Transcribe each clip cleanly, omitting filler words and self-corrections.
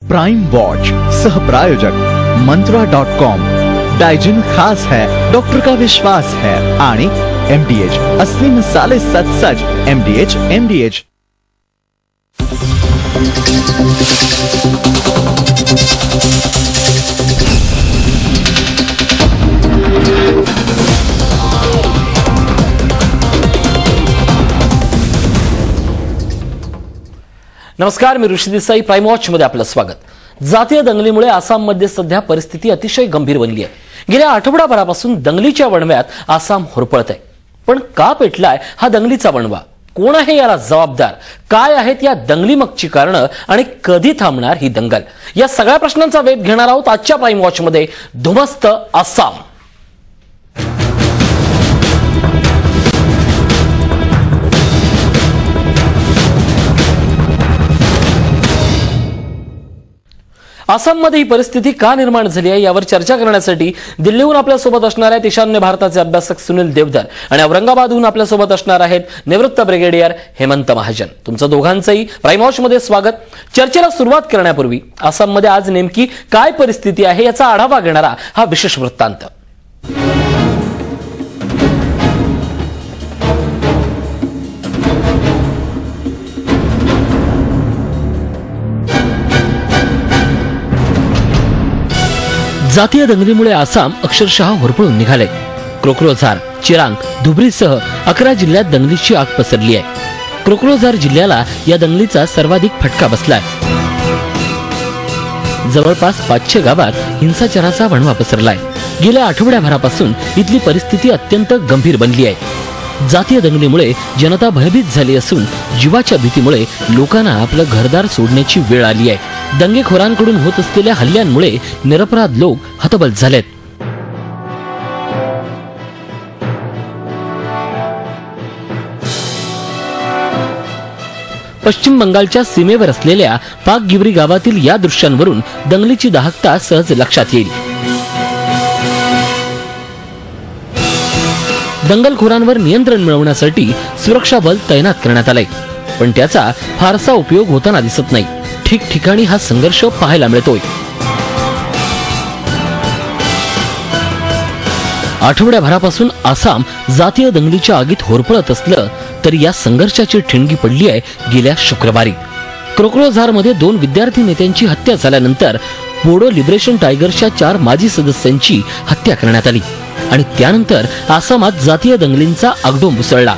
Prime watch सह प्रायोजक मंत्रा.com। डाइजिन खास है, डॉक्टर का विश्वास है आणि MDH असली मसाले सच MDH। नमस्कार, मी ऋषी देसाई। प्राइम वॉच मध्ये आपलं स्वागत। जातीय दंगलीमुळे आसाममध्ये सध्या परिस्थिती अतिशय गंभीर बनली आहे। गेल्या आठवडाभरापासून दंगलीच्या वणव्यात आसाम होरपळत आहे। पण का पेटलाय हा दंगलीचा वणवा? कोण आहे याला जबाबदार? काय आहेत या दंगलीमागची कारणं आणि कधी थांबणार ही दंगल? या सगळ्या प्रश्नांचा वेध घेणार आहोत आजच्या प्राइम वॉच मध्ये। धुमस्त आसाम। आसाममध्ये ही परिस्थिती का निर्माण झाली आहे यावर चर्चा करण्यासाठी दिल्लीहून आपल्यासोबत असणार आहेत ईशान्य भारताचे अभ्यासक सुनील देवधर आणि औरंगाबादहून आपल्यासोबत असणार आहेत निवृत्त ब्रिगेडियर हेमंत महाजन। तुमचं दोघांचंही प्राइम वॉच मध्ये स्वागत। चर्चेला सुरुवात करण्यापूर्वी आसाममध्ये आज नेमकी काय परिस्थिती आहे याचा आढावा घेणारा हा विशेष वृत्तांत। जातीय दंगलीमुळे आसाम अक्षरशः होरपळून निघाले। कोक्राझार, चिरांग, धुबरीसह 11 जिल्ह्यात दंगलीची आग पसरली आहे। कोक्राझार जिल्ह्याला या दंगलीचा सर्वाधिक फटका बसलाय। जवळपास 500 गावात हिंसाचाराचा वणवा पसरलाय। गेल्या आठवड्याभरापासून इथली परिस्थिती अत्यंत गंभीर बनली आहे। जातीय दंगलीमुळे जनता भयभीत झाली असून जीवाच्या भीतीमुळे लोकांना आपलं घरदार सोडण्याची वेळ आली आहे। दंगेखोरांकडून होत असलेल्या हल्ल्यांमुळे निरपराध लोक हतबल झालेत। पश्चिम बंगालच्या सीमेवर असलेल्या पाकगिवरी गावातील या दृश्यांवरून दंगलीची दाहकता सहज लक्षात येईल। दंगलखोरांवर नियंत्रण मिळवण्यासाठी सुरक्षा बल तैनात करण्यात आले, पण त्याचा फारसा उपयोग होताना दिसत नाही। ठिकठिकाणी हा संघर्ष पाहायला मिळतोय। आठवड्याभरापासून आसाम जातीय दंगलीच्या आगीत होरपळत असलं तरी या संघर्षाची ठिणगी पडली आहे गेल्या शुक्रवारी। कोक्राझारमध्ये 2 विद्यार्थी नेत्यांची हत्या झाल्यानंतर बोडो लिबरेशन टायगर्सच्या 4 माजी सदस्यांची हत्या करण्यात आली आणि त्यानंतर आसामात जातीय दंगलींचा आगडोंब उसळला।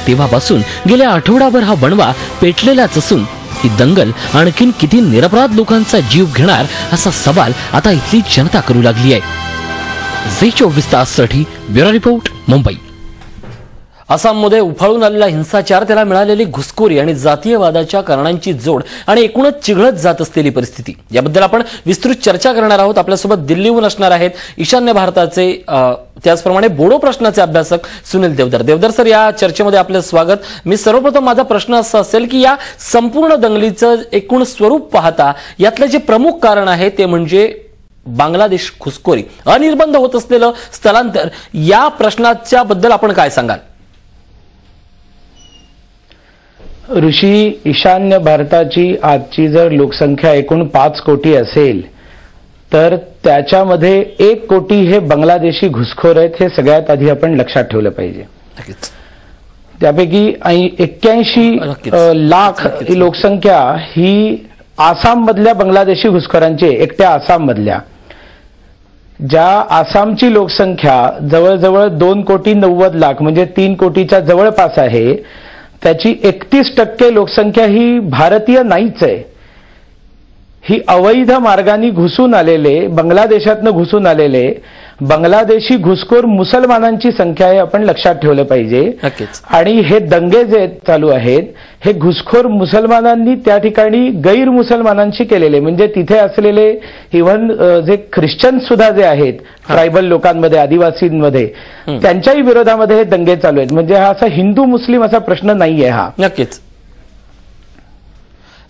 तेव्हापासून गेल्या आठवडाभर हा वणवा पेटलेलाच असून ही दंगल आणखीन किती निरपराध लोकांचा जीव घेणार असा सवाल आता इथली जनता करू लागली आहे। झी 24 ताससाठी ब्युरो रिपोर्ट, मुंबई। आसाममध्ये उफाळून आलेला हिंसाचार, त्याला मिळालेली घुसखोरी आणि जातीयवादाच्या कारणांची जोड आणि एकूणच चिघळत जात असलेली परिस्थिती याबद्दल आपण विस्तृत चर्चा करणार आहोत। आपल्यासोबत दिल्लीहून असणार आहेत ईशान्य भारताचे त्याचप्रमाणे बोडो प्रश्नाचे अभ्यासक सुनील देवधर। देवधर सर, या चर्चेमध्ये आपलं स्वागत। मी सर्वप्रथम माझा प्रश्न असा असेल की या संपूर्ण दंगलीचं एकूण स्वरूप पाहता यातले जे प्रमुख कारण आहे ते म्हणजे बांगलादेश घुसखोरी, अनिर्बंध होत असलेलं स्थलांतर, या प्रश्नाच्या बद्दल आपण काय सांगाल? ऋषी, ईशान्य भारताची आजची जर लोकसंख्या एकूण 5 कोटी असेल तर त्याच्यामध्ये 1 कोटी हे बांगलादेशी घुसखोर आहेत। हे सगळ्यात आधी आपण लक्षात ठेवलं पाहिजे। त्यापैकी 81 लाख ही लोकसंख्या ही आसाम मधल्या बांगलादेशी घुसखोरांची, एकट्या आसाम मधल्या। ज्या आसामची लोकसंख्या जवळजवळ 2 कोटी 90 लाख म्हणजे 3 कोटीच्या जवळपास आहे, त्याची 31% लोकसंख्या ही भारतीय नाहीच आहे। ही अवैध मार्गाने घुसून आलेले, बांगलादेशातनं घुसून आलेले बांगलादेशी घुसखोर मुसलमानांची संख्या आहे, आपण लक्षात ठेवलं पाहिजे। आणि हे दंगे जे चालू आहेत हे घुसखोर मुसलमानांनी त्या ठिकाणी गैर मुसलमानांशी केलेले, म्हणजे तिथे असलेले इव्हन जे ख्रिश्चन सुद्धा जे आहेत ट्रायबल लोकांमध्ये, आदिवासींमध्ये, त्यांच्याही विरोधामध्ये हे दंगे चालू आहेत। म्हणजे हा असा हिंदू मुस्लिम असा प्रश्न नाहीये हा।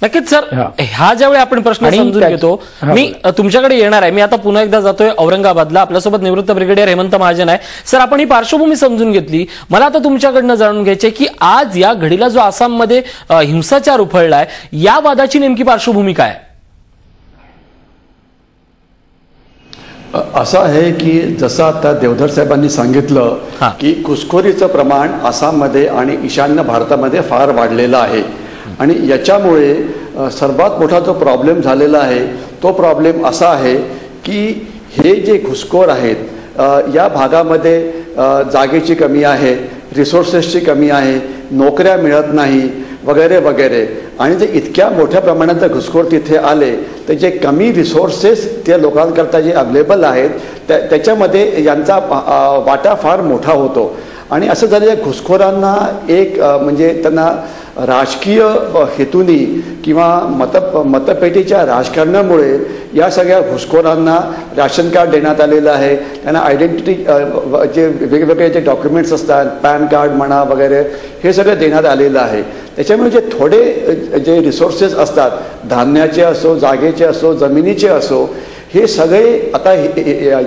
नक्कीच सर, हा ज्यावेळी आपण प्रश्न समजून घेतो, मी तुमच्याकडे येणार आहे। मी आता पुन्हा एकदा जातोय औरंगाबादला। आपल्यासोबत निवृत्त ब्रिगेडियर हेमंत महाजन आहे। सर, आपण ही पार्श्वभूमी समजून घेतली, मला आता तुमच्याकडनं जाणून घ्यायचे की आज या घडीला जो आसाममध्ये हिंसाचार उफाळलाय या वादाची नेमकी पार्श्वभूमी काय? असं आहे की जसं आता देवधर साहेबांनी सांगितलं की घुसखोरीचं प्रमाण आसाममध्ये आणि ईशान्य भारतामध्ये फार वाढलेलं आहे आणि याच्यामुळे सर्वात मोठा जो प्रॉब्लेम झालेला आहे तो प्रॉब्लेम असा आहे की हे जे घुसखोर आहेत या भागामध्ये जागेची कमी आहे, रिसोर्सेसची कमी आहे, नोकऱ्या मिळत नाही वगैरे वगैरे आणि जे इतक्या मोठ्या प्रमाणात घुसखोर तिथे आले तर जे कमी रिसोर्सेस त्या लोकांकरता जे अवेलेबल आहेत त्याच्यामध्ये यांचा वाटा फार मोठा होतो आणि असं झालं घुसखोरांना एक म्हणजे त्यांना राजकीय हेतूनी किंवा मतपेटीच्या राजकारणामुळे या सगळ्या घुसखोरांना राशन कार्ड देण्यात आलेलं आहे, त्यांना आयडेंटिटी जे वेगवेगळे जे डॉक्युमेंट्स असतात पॅन कार्ड म्हणा वगैरे हे सगळं देण्यात आलेलं आहे. त्याच्यामुळे जे थोडे जे रिसोर्सेस असतात धान्याचे असो, जागेचे असो, जमिनीचे असो, हे सगळे आता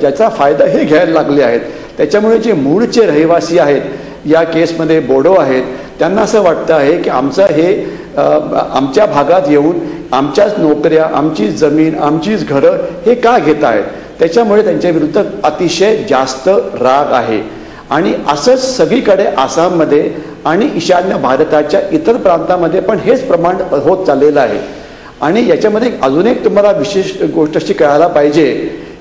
याचा फायदा हे घ्यायला लागले आहेत. त्याच्यामुळे जे मूळचे रहिवासी आहेत या केसमध्ये बोडो आहेत त्यांना असं वाटतं आहे की आमचं हे आमच्या भागात येऊन आमच्याच नोकऱ्या, आमचीच जमीन, आमचीच घरं हे का घेत आहेत. त्याच्यामुळे त्यांच्या विरुद्ध अतिशय जास्त राग आहे आणि असंच सगळीकडे आसाममध्ये आणि ईशान्य भारताच्या इतर प्रांतामध्ये पण हेच प्रमाण होत चाललेलं आहे. आणि याच्यामध्ये अजून एक तुम्हाला विशेष गोष्ट अशी कळायला पाहिजे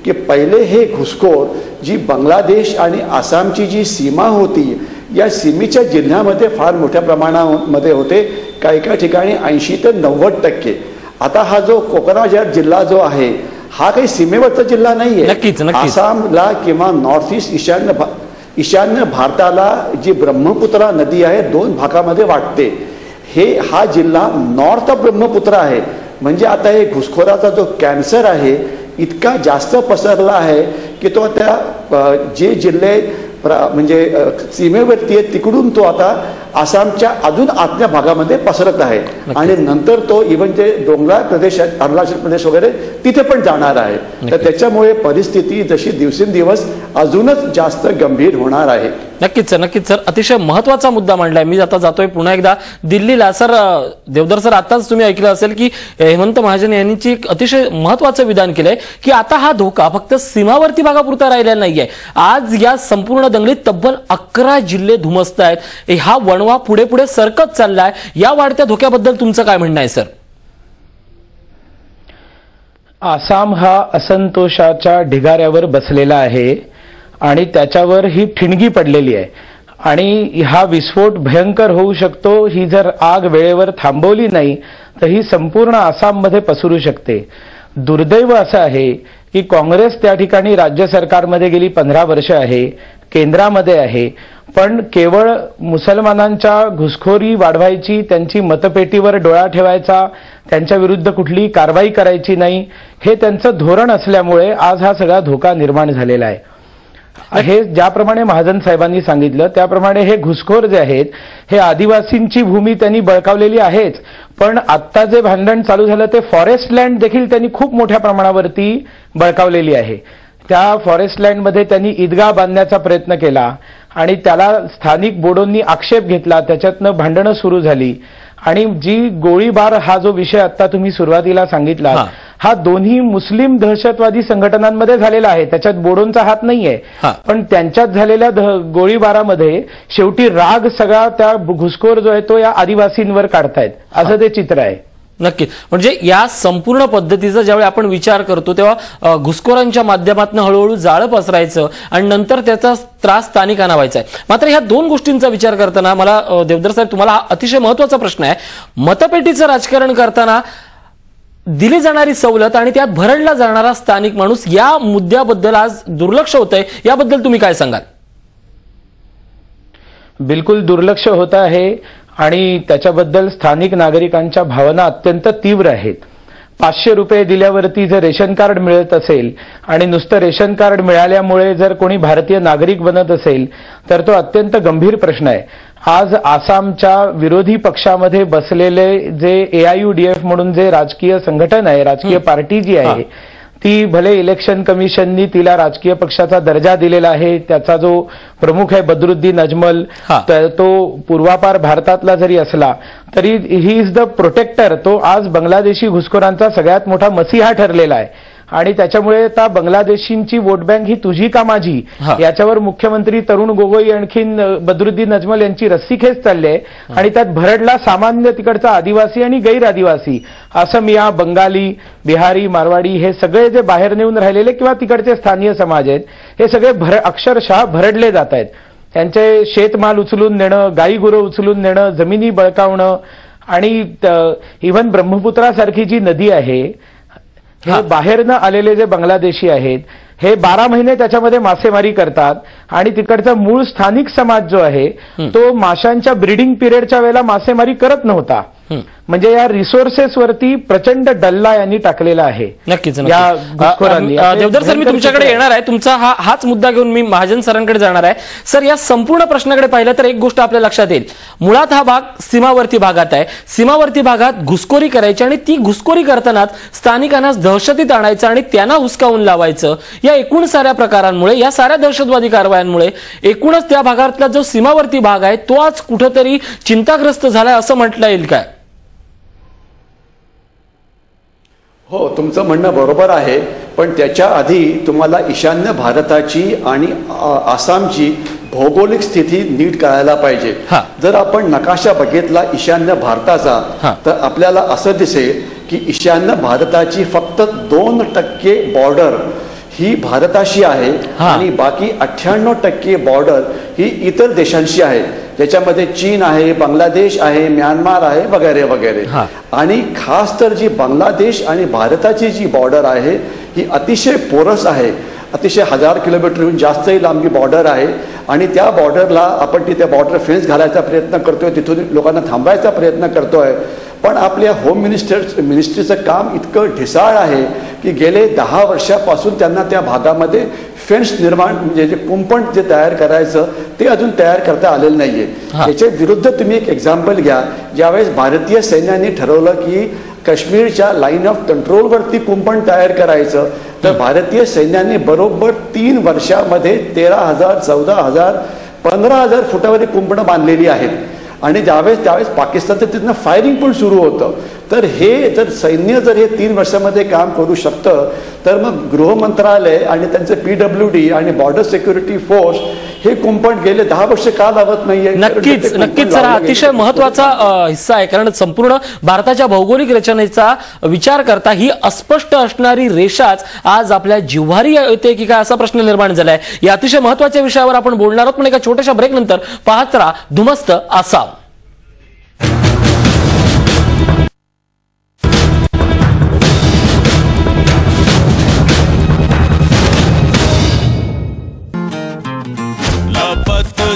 की पहिले हे घुसखोर जी बांगलादेश आणि आसामची जी सीमा होती या सीमेच्या जिल्ह्यामध्ये फार मोठ्या प्रमाणामध्ये होते, काही ठिकाणी 80 ते 90%. आता हा जो कोकराझार जिल्हा जो आहे हा काही सीमेवरचा जिल्हा नाहीये. आसामला किंवा नॉर्थ ईस्ट ईशान्य भारताला जी ब्रह्मपुत्रा नदी आहे 2 भागामध्ये वाटते. हा जिल्हा नॉर्थ ऑफ ब्रह्मपुत्रा आहे. म्हणजे आता हे घुसखोराचा जो कॅन्सर आहे इतका जास्त पसरला आहे की तो त्या जे जिल्हे म्हणजे सीमेवरती आहे तिकडून तो आता आसामच्या अजून आतल्या भागामध्ये पसरत आहे आणि नंतर तो इव्हन जे डोंगराळ प्रदेश अरुणाचल प्रदेश वगैरे तिथे पण जाणार आहे. तर त्याच्यामुळे परिस्थिती जशी दिवसेंदिवस अजूनच जास्त गंभीर होणार आहे. नक्कीच सर, अतिशय महत्वाचा मुद्दा मांडलाय. मी आता जातोय पुन्हा एकदा दिल्लीला. सर देवधर सर, आताच तुम्ही ऐकलं असेल की हेमंत महाजन यांनी एक अतिशय महत्वाचं विधान केलंय की आता हा धोका फक्त सीमावर्ती भागापुरता राहिलेला नाहीये. आज या संपूर्ण दंगलीत तब्बल 11 जिल्हे धुमसत आहेत. हा वणवा पुढे पुढे सरकत चाललाय. या वाढत्या धोक्याबद्दल तुमचं काय म्हणणं आहे सर? आसाम हा असंतोषाच्या ढिगाऱ्यावर बसलेला आहे आणि त्याच्यावर ही ठिणगी पडलेली आहे आणि हा विस्फोट भयंकर होऊ शकतो. ही जर आग वेळेवर थांबवली नाही तर ही संपूर्ण आसाममध्ये पसरू शकते. दुर्दैव असं आहे की काँग्रेस त्या ठिकाणी राज्य सरकारमध्ये गेली 15 वर्ष आहे, केंद्रामध्ये आहे, पण केवळ मुसलमानांच्या घुसखोरी वाढवायची, त्यांची मतपेटीवर डोळा ठेवायचा, त्यांच्या विरुद्ध कुठलीही कारवाई करायची नाही, हे त्यांचं धोरण असल्यामुळे आज हा सगळा धोका निर्माण झालेला आहे. हे ज्याप्रमाणे महाजन साहेबांनी सांगितलं त्याप्रमाणे हे घुसखोर जे आहेत हे आदिवासींची भूमी त्यांनी बळकावलेली आहेच, पण आत्ता जे भांडण चालू झालं ते फॉरेस्ट लँड देखील त्यांनी खूप मोठ्या प्रमाणावरती बळकावलेली आहे. त्या फॉरेस्ट लँडमध्ये त्यांनी ईदगाह बांधण्याचा प्रयत्न केला आणि त्याला स्थानिक बोडोंनी आक्षेप घेतला, त्याच्यातनं भांडणं सुरू झाली आणि जी गोळीबार हा जो विषय आता तुम्ही सुरुवातीला सांगितला हा दोन्ही मुस्लिम दहशतवादी संघटनांमध्ये झालेला आहे. त्याच्यात बोडोंचा हात नाहीये, पण त्यांच्यात झालेल्या गोळीबारामध्ये शेवटी राग सगळा त्या घुसखोर जो आहे तो या आदिवासींवर काढतायत असं ते चित्र आहे. नक्की. म्हणजे या संपूर्ण पद्धतीचा ज्यावेळी आपण विचार करतो तेव्हा घुसखोरांच्या माध्यमातून हळूहळू जाळं पसरायचं आणि नंतर त्याचा त्रास स्थानिकांना व्हायचा आहे. मात्र ह्या दोन गोष्टींचा विचार करताना मला देवधर साहेब तुम्हाला अतिशय महत्वाचा प्रश्न आहे. मतपेटीचं राजकारण करताना दिली जाणारी सवलत आणि त्यात भरडला जाणारा स्थानिक माणूस या मुद्द्याबद्दल आज दुर्लक्ष होतंय, याबद्दल तुम्ही काय सांगाल? बिलकुल दुर्लक्ष होत आहे आणि त्याच्याबद्दल स्थानिक नागरिकांच्या भावना अत्यंत तीव्र आहेत. 500 रुपये दिल्यावरती जर रेशन कार्ड मिळत असेल आणि नुसतं रेशन कार्ड मिळाल्यामुळे जर कोणी भारतीय नागरिक बनत असेल तर तो अत्यंत गंभीर प्रश्न आहे. आज आसामच्या विरोधी पक्षामध्ये बसलेले जे AIUDF म्हणून जे राजकीय संघटन आहे, राजकीय पार्टी जी आहे ती भले इलेक्शन कमिशननी तिला राजकीय पक्षाचा दर्जा दिलेला आहे, त्याचा जो प्रमुख आहे बदरुद्दीन अजमल तो पूर्वापार भारतातला जरी असला तरी ही इज द प्रोटेक्टर. तो आज बांगलादेशी घुसखोरांचा सगळ्यात मोठा मसीहा ठरलेला आहे आणि त्याच्यामुळे आता बांगलादेशींची वोट बँक ही तुझी का माझी याच्यावर मुख्यमंत्री तरुण गोगोई आणखीन बदरुद्दीन अजमल यांची रस्सीखेच चालली आहे आणि त्यात भरडला सामान्य तिकडचा आदिवासी आणि गैर आदिवासी असमिया, बंगाली, बिहारी, मारवाडी हे सगळे जे बाहेर नेऊन राहिलेले किंवा तिकडचे स्थानीय समाज आहेत हे सगळे अक्षरशः भरडले जात आहेत. त्यांचे शेतमाल उचलून नेणं, गाई गुरं उचलून नेणं, जमिनी बळकावणं आणि इव्हन ब्रह्मपुत्रासारखी जी नदी आहे हे बाहेरनं आलेले जे बांगलादेशी आहेत हे 12 महिने त्याच्यामध्ये मासेमारी करतात आणि तिकडचा मूळ स्थानिक समाज जो आहे तो माशांच्या ब्रीडिंग पिरियडच्या वेळेला मासेमारी करत नव्हता. म्हणजे या रिसोर्सेस वरती प्रचंड डल्ला यांनी टाकलेला आहे. नक्कीच. देवधर सर, मी तुमच्याकडे येणार आहे. तुमचा हाच मुद्दा घेऊन मी महाजन सरांकडे जाणार आहे. सर, या संपूर्ण प्रश्नाकडे पाहिलं तर एक गोष्ट आपल्या लक्षात येईल. मुळात हा भाग सीमावर्ती भागात आहे. सीमावर्ती भागात घुसखोरी करायची आणि ती घुसखोरी करतानाच स्थानिकांना दहशतीत आणायचं आणि त्यांना हुसकावून लावायचं. या एकूण साऱ्या प्रकारांमुळे, या साऱ्या दहशतवादी कारवायांमुळे एकूणच त्या भागातला जो सीमावर्ती भाग आहे तो आज कुठेतरी चिंताग्रस्त झालाय असं म्हटलं येईल काय? हो, तुमचं म्हणणं बरोबर आहे. पण त्याच्या आधी तुम्हाला ईशान्य भारताची आणि आसामची भौगोलिक स्थिती नीट कळायला पाहिजे. जर आपण नकाशा बघितला ईशान्य भारताचा तर आपल्याला असं दिसेल की ईशान्य भारताची फक्त 2% बॉर्डर ही भारताशी आहे आणि बाकी 98% बॉर्डर ही इतर देशांशी आहे, ज्याच्यामध्ये चीन आहे, बांगलादेश आहे, म्यानमार आहे वगैरे वगैरे. आणि खास तर जी बांगलादेश आणि भारताची जी बॉर्डर आहे ही अतिशय पोरस आहे. अतिशय 1000 किलोमीटरहून जास्तही लांबी बॉर्डर आहे आणि त्या बॉर्डरला आपण तिथे बॉर्डर फेन्स घालायचा प्रयत्न करतोय, तिथून लोकांना थांबायचा प्रयत्न करतोय. पण आपल्या होम मिनिस्ट्रीचं काम इतकं ढिसाळ आहे की गेले 10 वर्षापासून त्यांना त्या भागामध्ये फेन्स निर्माण म्हणजे जे कुंपण जे तयार करायचं ते अजून तयार करता आलेलं नाहीये. याच्या विरुद्ध तुम्ही एक एक्झाम्पल घ्या. ज्यावेळेस भारतीय सैन्याने ठरवलं की काश्मीरच्या लाईन ऑफ कंट्रोलवरती कुंपण तयार करायचं तर भारतीय सैन्याने बरोबर 3 वर्षामध्ये 13,000, 14,000, 15,000 फुटावरील कुंपणं बांधलेली आहेत. आणि त्यावेळेस पाकिस्तानचं तिथनं फायरिंग पण सुरू होतं. तर हे जर सैन्य जर हे 3 वर्षामध्ये काम करू शकतं तर मग गृह मंत्रालय आणि त्यांचं PWD आणि बॉर्डर सिक्युरिटी फोर्स हे कुंपण गेले 10 वर्ष का लावत नाहीये? नक्कीच नक्कीच सर, हा अतिशय महत्वाचा हिस्सा आहे. कारण संपूर्ण भारताच्या भौगोलिक रचनेचा विचार करता ही अस्पष्ट असणारी रेषाच आज आपल्या जिव्हारी येते की काय असा प्रश्न निर्माण झालाय. या अतिशय महत्वाच्या विषयावर आपण बोलणार आहोत. पण एका छोट्याशा ब्रेक नंतर पाहत राहा धुमस्त आसाम.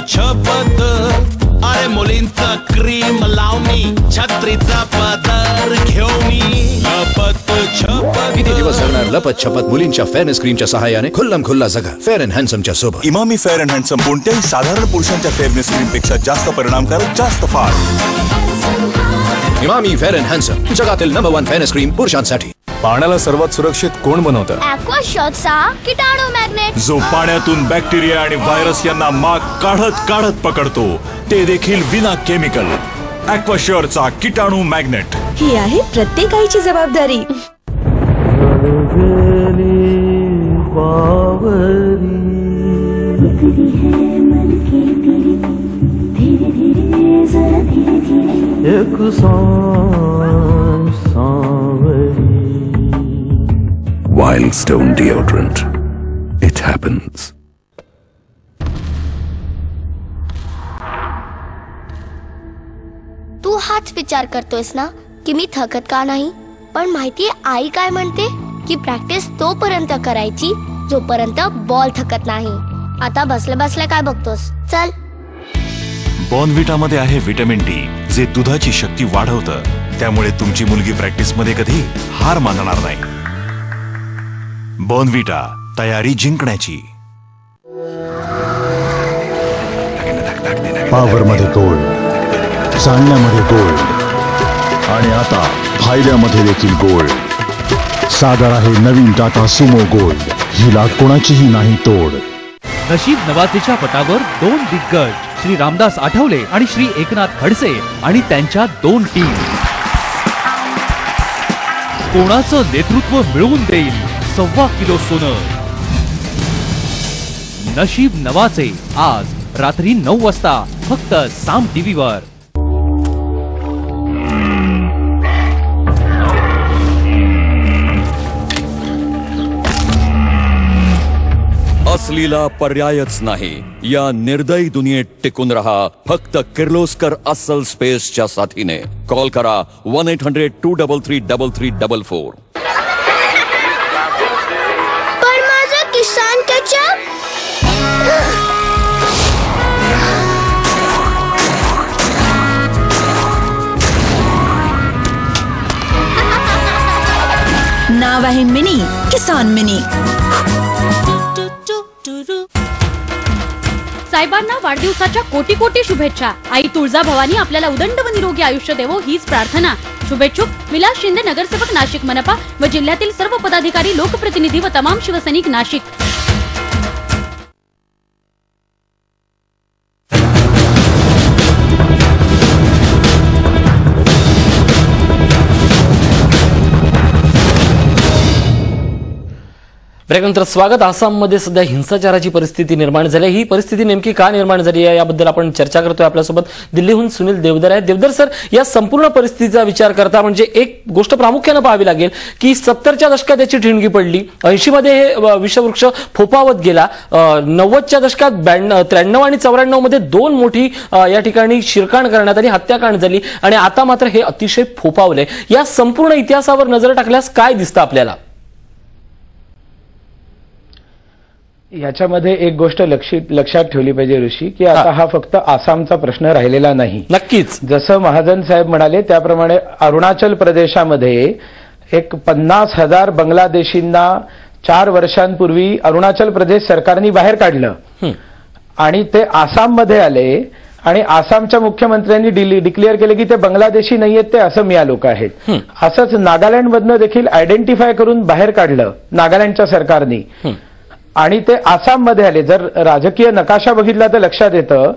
छपत अरे मुलींचा क्रीम लावणी छत्रीचा पदर घेऊनी लपत छपत. किती दिवस करणार लपत छपत मुलींच्या फेअरनेस क्रीमच्या सहाय्याने खुल्लम खुल्ला जगा फेअर अँड हँडसमच्या सोबत. इमामी फेअर अँड हँडसम कोणत्याही साधारण पुरुषांच्या फेअरनेस क्रीम पेक्षा जास्त परिणामकारक, जास्त फार. इमामी फेअर अँड हँडसम जगातील नंबर 1 फेअरनेस क्रीम पुरुषांसाठी. पाण्याला सर्वात सुरक्षित कोण बनवतं? ॲक्वाशॉटचा किटाणू मॅग्नेट, जो पाण्यातून बॅक्टेरिया आणि व्हायरस यांना माग काढत पकडतो, ते देखील विना केमिकल. ॲक्वाशॉटचा किटाणू मॅग्नेट. ही आहे प्रत्येक आईची जबाबदारी. Wildstone deodorant. It happens. तू हाच विचार करतोयस ना की मी थकत का नाही? पण माहितीये आई काय म्हणते की प्रॅक्टिस तोपर्यंत करायची जोपर्यंत बॉल थकत नाही. आता बसल्या बसल्या काय बघतोस? चल. बॉर्नव्हिटा मध्ये आहे व्हिटॅमिन डी, जे दुधाची शक्ती वाढवतं. त्यामुळे तुमची मुलगी प्रॅक्टिस मध्ये कधी हार मानणार नाही. बॉर्नव्हिटा, तयारी जिंकण्याची. पॉवर मध्ये गोल्ड, चालण्यामध्ये गोल्ड आणि आता फायद्यामध्ये देखील गोल्ड. सादर आहे नवीन टाटा सुमो गोल्ड. हिला कोणाचीही नाही तोड. नशीब नवाजीच्या पटावर 2 दिग्गज श्री रामदास आठवले आणि श्री एकनाथ खडसे आणि त्यांच्या 2 टीम. कोणाचं नेतृत्व मिळवून देईल 1.25 किलो सोनं. नशीब नवाचे आज रात्री 9 वाजता फक्त साम टीव्हीवर. असलीला पर्यायच नाही. या निर्दयी दुनियेत टिकून रहा फक्त किर्लोस्कर अस्सल स्पेसच्या साथीने. कॉल करा 1-800-233-3344. पर माझा किसान केचप. नाव आहे मिनी किसान मिनी. साहेबांना वाढदिवसाच्या कोटी कोटी शुभेच्छा. आई तुळजाभवानी आपल्याला उदंड व निरोगी आयुष्य देवो हीच प्रार्थना. शुभेच्छुक विलास शिंदे, नगरसेवक नाशिक मनपा व जिल्ह्यातील सर्व पदाधिकारी, लोकप्रतिनिधी व तमाम शिवसैनिक नाशिक. ब्रेकनंतर स्वागत. आसाममध्ये सध्या हिंसाचाराची परिस्थिती निर्माण झाली. ही परिस्थिती नेमकी का निर्माण झाली आहे याबद्दल आपण चर्चा करतोय. आपल्यासोबत दिल्लीहून सुनील देवधर आहेत. देवधर सर, या संपूर्ण परिस्थितीचा विचार करता म्हणजे एक गोष्ट प्रामुख्याने पाहावी लागेल की 70च्या दशकात याची ठिणगी पडली, 80 मध्ये हे विषवृक्ष फोपावत गेला, 90च्या दशकात 93 आणि 94 मध्ये 2 मोठी या ठिकाणी शिरकाण करण्यात आली, हत्याकांड झाली आणि आता मात्र हे अतिशय फोपावले. या संपूर्ण इतिहासावर नजर टाकल्यास काय दिसतं आपल्याला? याच्यामध्ये एक गोष्ट लक्षात ठेवली पाहिजे ऋषी, की आता हा फक्त आसामचा प्रश्न राहिलेला नाही. नक्कीच जसं महाजन साहेब म्हणाले त्याप्रमाणे अरुणाचल प्रदेशामध्ये एक 50,000 बांगलादेशींना 4 वर्षांपूर्वी अरुणाचल प्रदेश सरकारने बाहेर काढलं आणि ते आसाममध्ये आले आणि आसामच्या मुख्यमंत्र्यांनी डिक्लेअर केले की ते बांगलादेशी नाहीयेत, ते असमिया लोक आहेत. असंच नागालँडमधनं देखील आयडेंटिफाय करून बाहेर काढलं नागालँडच्या सरकारने आणि ते आसाममध्ये आले. जर राजकीय नकाशा बघितला तर लक्षात येतं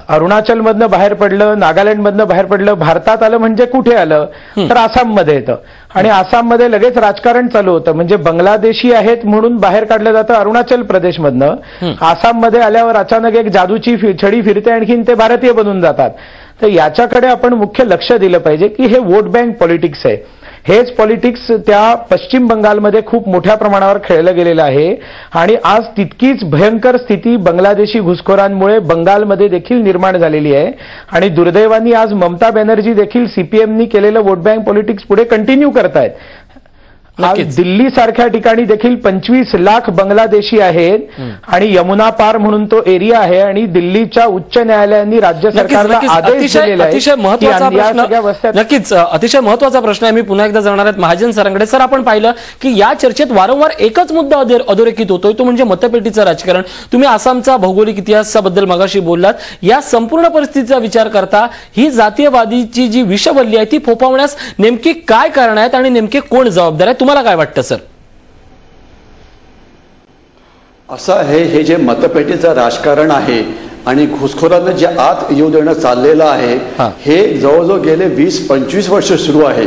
अरुणाचलमधनं बाहेर पडलं, नागालँडमधनं बाहेर पडलं, भारतात आलं म्हणजे कुठे आलं तर आसाममध्ये येतं आणि आसाममध्ये लगेच राजकारण चालू होतं. म्हणजे बांगलादेशी आहेत म्हणून बाहेर काढलं जातं अरुणाचल प्रदेशमधनं. आसाममध्ये आल्यावर अचानक एक जादूची छडी फिरते, आणखीन ते भारतीय बनून जातात. तर याच्याकडे आपण मुख्य लक्ष दिलं पाहिजे की हे वोट बँक पॉलिटिक्स आहे. हेच पॉलिटिक्स त्या पश्चिम बंगालमध्ये खूप मोठ्या प्रमाणावर खेळलं गेलेलं आहे आणि आज तितकीच भयंकर स्थिती बांगलादेशी घुसखोरांमुळे बंगालमध्ये देखील निर्माण झालेली आहे. आणि दुर्दैवाने आज ममता बॅनर्जी देखील सीपीएमनी केलेलं वोट बँक पॉलिटिक्स पुढे कंटिन्यू करतायत. आज दिल्ली सारख्या ठिकाणी देखील 25 लाख बांगलादेशी आहेत आणि यमुना पार म्हणून तो एरिया आहे आणि दिल्लीच्या उच्च न्यायालयाने राज्य सरकारला आदेश दिलेला आहे. अतिशय महत्त्वाचा प्रश्न, नक्कीच अतिशय महत्त्वाचा प्रश्न आहे. मी पुन्हा एकदा जाणार आहेत महाजन सरांकडे. सर, आपण पाहिलं की या चर्चेत वारंवार एकच मुद्दा अधोरेखित होतोय, तो म्हणजे मतपेटीचं राजकारण. तुम्ही आसामचा भौगोलिक इतिहासाबद्दल मगाशी बोललात. या संपूर्ण परिस्थितीचा विचार करता ही जातीयवादीची जी विषवल्ली आहे ती फोफावण्यास नेमकी काय कारण आहेत आणि नेमके कोण जबाबदार आहे, तुम्हाला काय वाटतं सर? असं आहे, हे जे मतपेटीचं राजकारण आहे आणि घुसखोरांना जे आत येऊ देणं चाललेलं आहे हे जवळजवळ गेले 20-25 वर्ष सुरू आहे.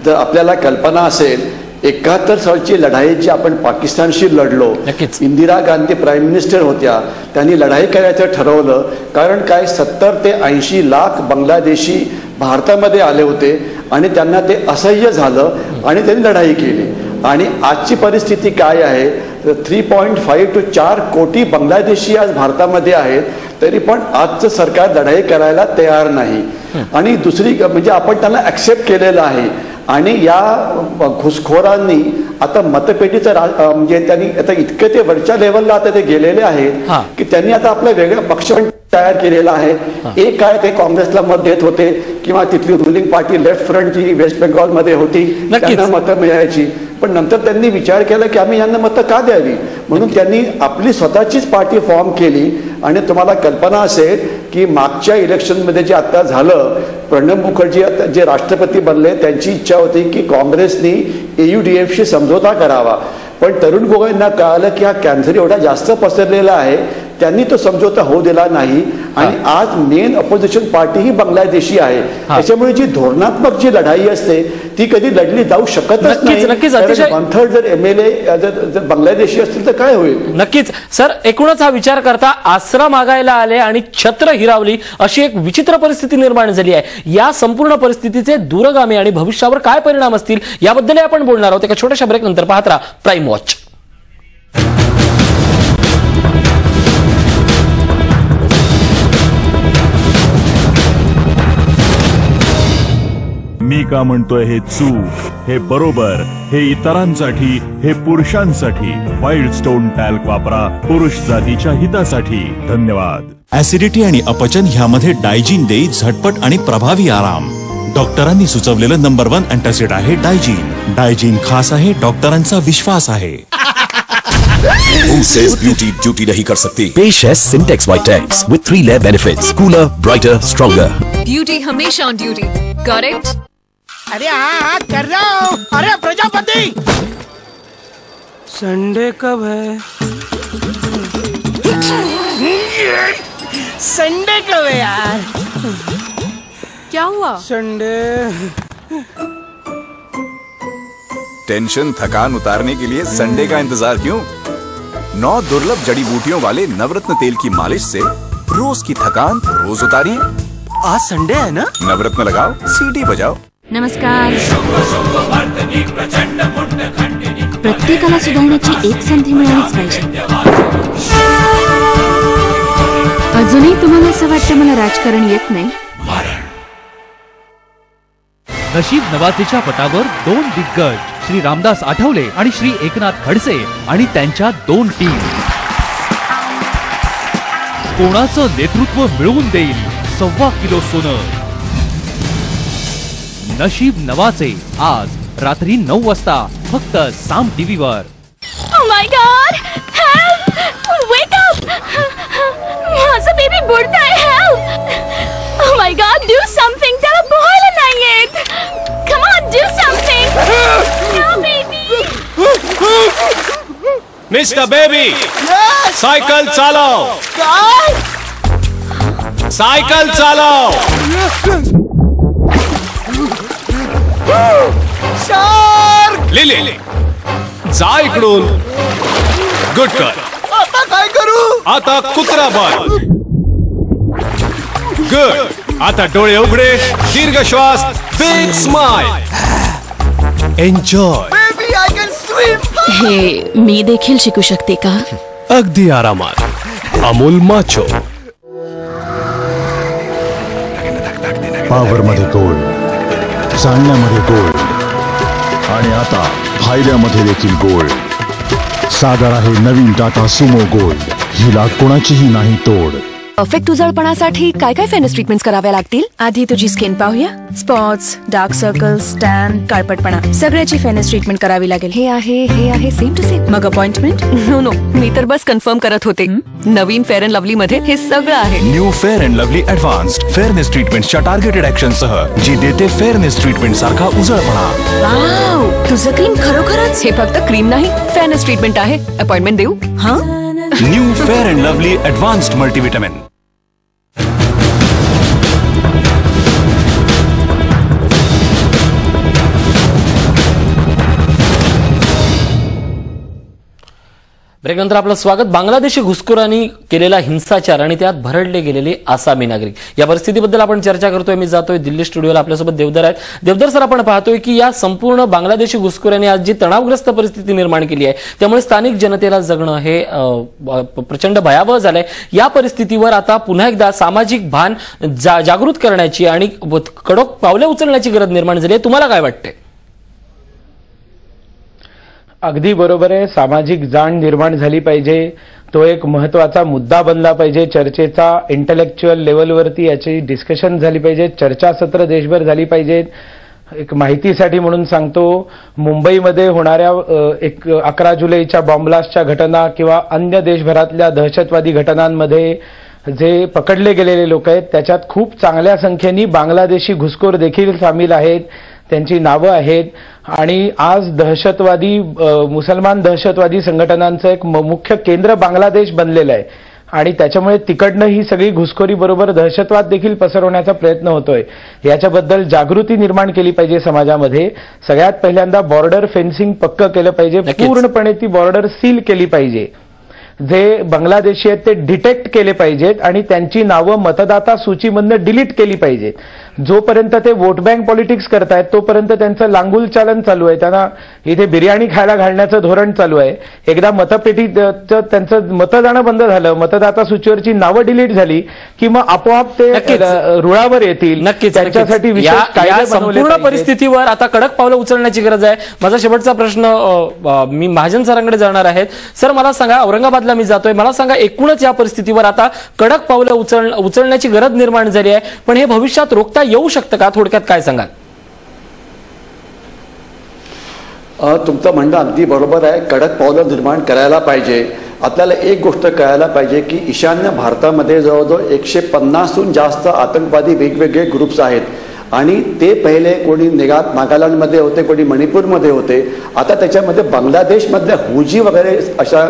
जर आपल्याला कल्पना असेल 71 सालची लढाई जी आपण पाकिस्तानशी लढलो, इंदिरा गांधी प्राईम मिनिस्टर होत्या, त्यांनी लढाई करायचं ठरवलं. कारण काय 70 ते 80 लाख बांगलादेशी भारतामध्ये आले होते आणि त्यांना ते असह्य झालं आणि त्यांनी लढाई केली. आणि आजची परिस्थिती काय आहे, 3.5 to 4 कोटी बांगलादेशी आज भारतामध्ये आहेत, तरी पण आजचं सरकार लढाई करायला तयार नाही. आणि दुसरी म्हणजे आपण त्यांना ऍक्सेप्ट केलेलं आहे. आणि या घुसखोरांनी आता मतपेटीचं म्हणजे त्यांनी आता इतके ते वरच्या लेवलला आता ते गेलेले आहेत की त्यांनी आता आपला वेगळा पक्ष तयार केलेला आहे. एक काय ते काँग्रेसला मत देत होते किंवा तिथली रुलिंग पार्टी लेफ्ट फ्रंट जी वेस्ट बेंगॉलमध्ये होती त्यांना मतं मिळायची, पण नंतर त्यांनी विचार केला की आम्ही यांना मतं का द्यावी, म्हणून त्यांनी आपली स्वतःचीच पार्टी फॉर्म केली. आणि तुम्हाला कल्पना असेल की मागच्या इलेक्शनमध्ये जे आता झालं, प्रणब मुखर्जी जे राष्ट्रपती बनले त्यांची इच्छा होती की काँग्रेसनी AUDFशी समझोता करावा, पण तरुण गोगोईंना कळालं की हा कॅन्सर एवढा जास्त पसरलेला आहे त्यांनी तो समझोता होऊ दिला नाही आणि आज मेन अपोजिशन पार्टी ही बांगलादेशी आहे. त्याच्यामुळे जी धोरणात्मक जी लढाई असते ती कधी लढली जाऊ शकतच नाही. वन थर्ड जर MLA जर बांगलादेशी असतील तर काय होईल. नक्कीच सर, एकूणच हा विचार करता आसरा मागायला आले आणि छत्र हिरावली अशी एक विचित्र परिस्थिती निर्माण झाली आहे. या संपूर्ण परिस्थितीचे दूरगामी आणि भविष्यावर काय परिणाम असतील याबद्दल आपण बोलणार आहोत एका छोट्याशा ब्रेक नंतर. पाहत राहा प्राईम वॉच. मी का म्हणतोय हे चूक, हे बरोबर, हे इतरांसाठी, हे पुरुषांसाठी. वाईल्ड स्टोन टॅल्क वापरा पुरुष जातीच्या हितासाठी. धन्यवाद. ऍसिडिटी आणि अपचन ह्यामध्ये डायजीन देई झटपट आणि प्रभावी आराम. डॉक्टरांनी सुचवलेलं नंबर 1 अँटासिड आहे डायजीन. डायजीन खास आहे, डॉक्टरांचा विश्वास आहे. Who says beauty duty नहीं कर सकती? पेश है Sintex Vitex with 3 layer benefits, cooler, brighter, stronger. Beauty हमेशा ऑन ड्यूटी, करेक्ट? अरे हाँ कर रहा हूँ. अरे प्रजापति, संडे कब है? संडे कब है यार? क्या हुआ? संडे. टेंशन थकान उतारने के लिए संडे का इंतजार क्यों? 9 दुर्लभ जड़ी बूटियों वाले नवरत्न तेल की मालिश से रोज की थकान रोज उतारिए. आज संडे है ना? नवरत्न लगाओ, सीटी बजाओ. नमस्कार. प्रत्येकाला सुधारण्याची एक संधी मिळालीच पाहिजे. अजूनही तुम्हाला असं वाटतं मला राजकारण येत नाही? नशीब नवाजीच्या पटावर 2 दिग्गज श्री रामदास आठवले आणि श्री एकनाथ खडसे आणि त्यांच्या 2 टीम. कोणाचं नेतृत्व मिळवून देईल 1.25 किलो सोनं? नशीब नवाचे आज रात्री 9 वाजता फक्त साम टीव्हीवर. Oh my God! Help! Wake up! माझा baby बुडतोय. Help! Oh my God! Do something! त्याला पोहायला नाही येत. Come on, do something! No, baby! Mister baby, cycle चालव. सायकल चालव. ले जा इकडून. गुड कर. आता काय करू? आता कुत्रा बन. गुड. आता डोळे उघडे, दीर्घ श्वास, big smile. Enjoy. Baby I can swim. हे मी देखील शिकू शकते का? अगदी आरामात. अमूल माचो. पावर मध्ये गोल्ड, चालण्यामध्ये गोल्ड आणि आता फायद्यामध्ये देखील गोल्ड. सादर आहे नवीन टाटा सुमो गोल्ड. हिला कोणाचीही नाही तोड. परफेक्ट उजळपणासाठी काय काय फेनस ट्रीटमेंट्स कराव्या लागतील? आधी तुझी स्किन पाहूया. स्पॉट्स, डार्क सर्कल्स, टॅन, काळपटपणा सगळ्याची फेनस ट्रीटमेंट करावी लागेल. हे आहे सेम टू सेम. मग अपॉइंटमेंट? नो, मी तर बस कन्फर्म करत होते. नवीन फेअर अँड लवली मध्ये हे सगळं आहे. New Fair and Lovely advanced fairness ट्रीटमेंटच्या टार्गेटेड ऍक्शन सह जी देते फेअरनेस ट्रीटमेंट सारखा उजळपणा. वाव, तुझं क्रीम खरोखरच. हे फक्त क्रीम नाही, फेअरनेस ट्रीटमेंट आहे. अपॉइंटमेंट देऊ? हा. New Fair and Lovely advanced multivitamin. ब्रेकनंतर आपलं स्वागत. बांगलादेशी घुसखोरांनी केलेला हिंसाचार आणि त्यात भरडले गेलेले आसामी नागरिक या परिस्थितीबद्दल आपण चर्चा करतोय. मी जातोय दिल्ली स्टुडिओला. आपल्यासोबत देवधर आहेत. देवधर सर, आपण पाहतोय की या संपूर्ण बांगलादेशी घुसखोरांनी आज जी तणावग्रस्त परिस्थिती निर्माण केली आहे त्यामुळे स्थानिक जनतेला जगणं हे प्रचंड भयावह झालंय. या परिस्थितीवर आता पुन्हा एकदा सामाजिक भान जागृत करण्याची आणि कडक पावले उचलण्याची गरज निर्माण झाली आहे. तुम्हाला काय वाटतंय? अगदी बरोबर आहे. सामाजिक जाण निर्माण झाली पाहिजे. तो एक महत्वाचा मुद्दा बनला पाहिजे चर्चेचा. इंटलेक्च्युअल लेवलवरती याची डिस्कशन झाली पाहिजे. चर्चासत्र देशभर झाली पाहिजेत. एक माहितीसाठी म्हणून सांगतो, मुंबईमध्ये होणाऱ्या 11 जुलैच्या बॉम्बलास्टच्या घटना किंवा अन्य देशभरातल्या दहशतवादी घटनांमध्ये जे पकडले गेलेले लोक आहेत त्याच्यात खूप चांगल्या संख्येने बांगलादेशी घुसखोर देखील सामील आहेत. त्यांची नावं आहेत आणि आज मुसलमान दहशतवादी संघटनांचं एक मुख्य केंद्र बांगलादेश बनलेलं आहे. आणि त्याच्यामुळे तिकडनं ही सगळी घुसखोरी बरोबर दहशतवाद देखील पसरवण्याचा प्रयत्न होतोय. याच्याबद्दल जागृती निर्माण केली पाहिजे समाजामध्ये. सगळ्यात पहिल्यांदा बॉर्डर फेन्सिंग पक्क केलं पाहिजे, पूर्णपणे ती बॉर्डर सील केली पाहिजे. जे बांगलादेशी आहेत ते डिटेक्ट केले पाहिजेत आणि त्यांची नावं मतदाता सूचीमधनं डिलीट केली पाहिजेत. जोपर्यंत ते वोट बँक पॉलिटिक्स करतायत तोपर्यंत त्यांचं लांगुल चालन चालू आहे. त्यांना इथे बिर्याणी खायला घालण्याचं धोरण चालू आहे. एकदा मतपेटीत त्यांचं मतं जाणं बंद झालं, मतदाता सूचीवरची नावं डिलीट झाली की मग आपोआप ते रुळावर येतील. नक्कीच त्यांच्यासाठी विशेष कायदे संपूर्ण परिस्थितीवर आता कडक पावलं उचलण्याची गरज आहे. माझा शेवटचा प्रश्न मी महाजन सरांकडे जाणार आहेत. सर, मला सांगा, औरंगाबादला मी जातोय, मला सांगा एकूणच या परिस्थितीवर आता कडक पावलं उचलण्याची गरज निर्माण झाली आहे, पण हे भविष्यात रोखता येऊ शकतं का? थोडक्यात काय सांगाल? तुमचं म्हणणं अगदी बरोबर आहे. कडक पावलं निर्माण करायला पाहिजे. आपल्याला एक गोष्ट कळायला पाहिजे की ईशान्य भारतामध्ये जवळजवळ 150हून जास्त आतंकवादी वेगवेगळे ग्रुप्स आहेत आणि ते पहिले कोणी नागालँडमध्ये होते, कोणी मणिपूरमध्ये होते. आता त्याच्यामध्ये बांगलादेशमधल्या हुजी वगैरे अशा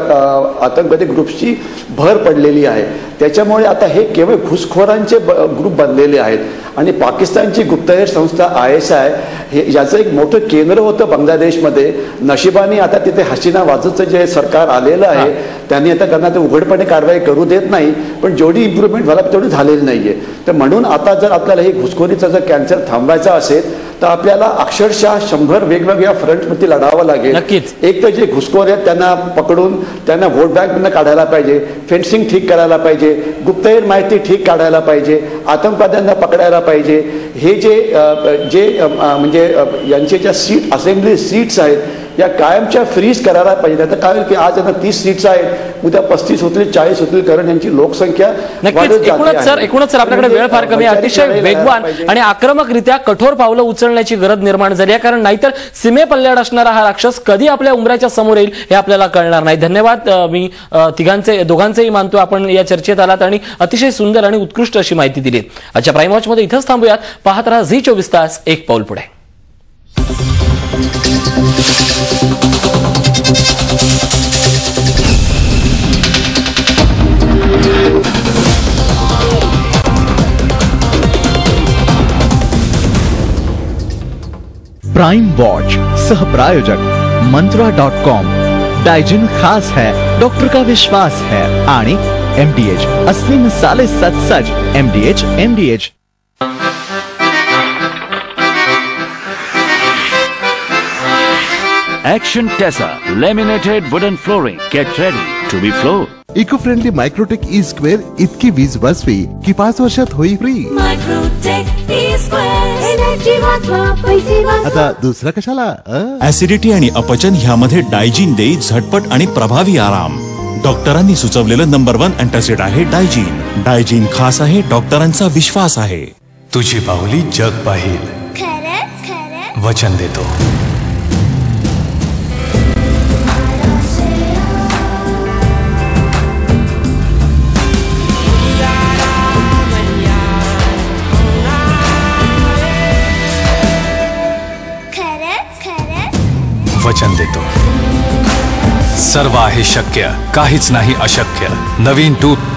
आतंकवादी ग्रुप्सची भर पडलेली आहे. त्याच्यामुळे आता हे केवळ घुसखोरांचे ग्रुप बनलेले आहेत. आणि पाकिस्तानची गुप्तहेर संस्था ISI हे याचं एक मोठं केंद्र होतं बांगलादेशमध्ये. नशिबाने आता तिथे हसीना वाजूचं जे सरकार आलेलं आहे त्यांनी आता त्यांना ते उघडपणे कारवाई करू देत नाही, पण जेवढी इम्प्रूव्हमेंट व्हायला तेवढी झालेली नाहीये. तर म्हणून आता जर आपल्याला हे घुसखोरीचा जर कॅन्सर थांबवायचा असेल तर आपल्याला अक्षरशः 100 वेगवेगळ्या फ्रंटमध्ये लढावं लागेल. एक तर जे घुसखोर आहेत त्यांना पकडून त्यांना वोट बँकमधनं काढायला पाहिजे, फेन्सिंग ठीक करायला पाहिजे, गुप्तहेर माहिती ठीक काढायला पाहिजे, आतंकवाद्यांना पकडायला पाहिजे. हे जे म्हणजे यांचे ज्या सीट असेंब्ली सीट्स आहेत या कायमच्या फ्रीज करायला पाहिजे. आता काय की आज यांना 30 सीट्स आहेत, उद्या 35 होतील, 40 होतील, कारण यांची लोकसंख्या एकूणच सर आपल्याकडे वेळ फार कमी आहे. अतिशय वेगवान आणि आक्रमकरित्या कठोर पावलं उचलण्याची गरज निर्माण झाली आहे, कारण नाहीतर सीमेपल्ल्याड असणारा हा राक्षस कधी आपल्या उंबऱ्याच्या समोर येईल हे आपल्याला कळणार नाही. धन्यवाद. मी दोघांचेही मानतो आपण या चर्चेत आलात आणि अतिशय सुंदर आणि उत्कृष्ट अशी माहिती दिली. आजच्या प्राईम वॉच मध्ये इथंच थांबूयात. पाहत रहा झी 24 तास, एक पाऊल पुढे. प्राइम वॉच सह प्रायोजक मंत्रा.com. डाइजिन खास है, डॉक्टर का विश्वास है. आणि MDH असली मसाले सच MDH. Action Tessa laminated wooden flooring. Get ready to be floored. Eco friendly Microtek E square इतकी वीज वाचवी की 5 वर्षात होई फ्री. आता दुसरा कशाला? ऍसिडिटी आणि अपचन ह्यामध्ये डायजिन देई झटपट आणि प्रभावी आराम. डॉक्टरांनी सुचवलेलं नंबर 1 अँटासिड आहे डायजिन. डायजिन खास आहे, डॉक्टरांचा विश्वास आहे. तुझी बाहुली जग पाहिल, वचन देतो. वचन देतो. सर्व आहे शक्य, काहीच नाही अशक्य. नवीन टूथपेस्ट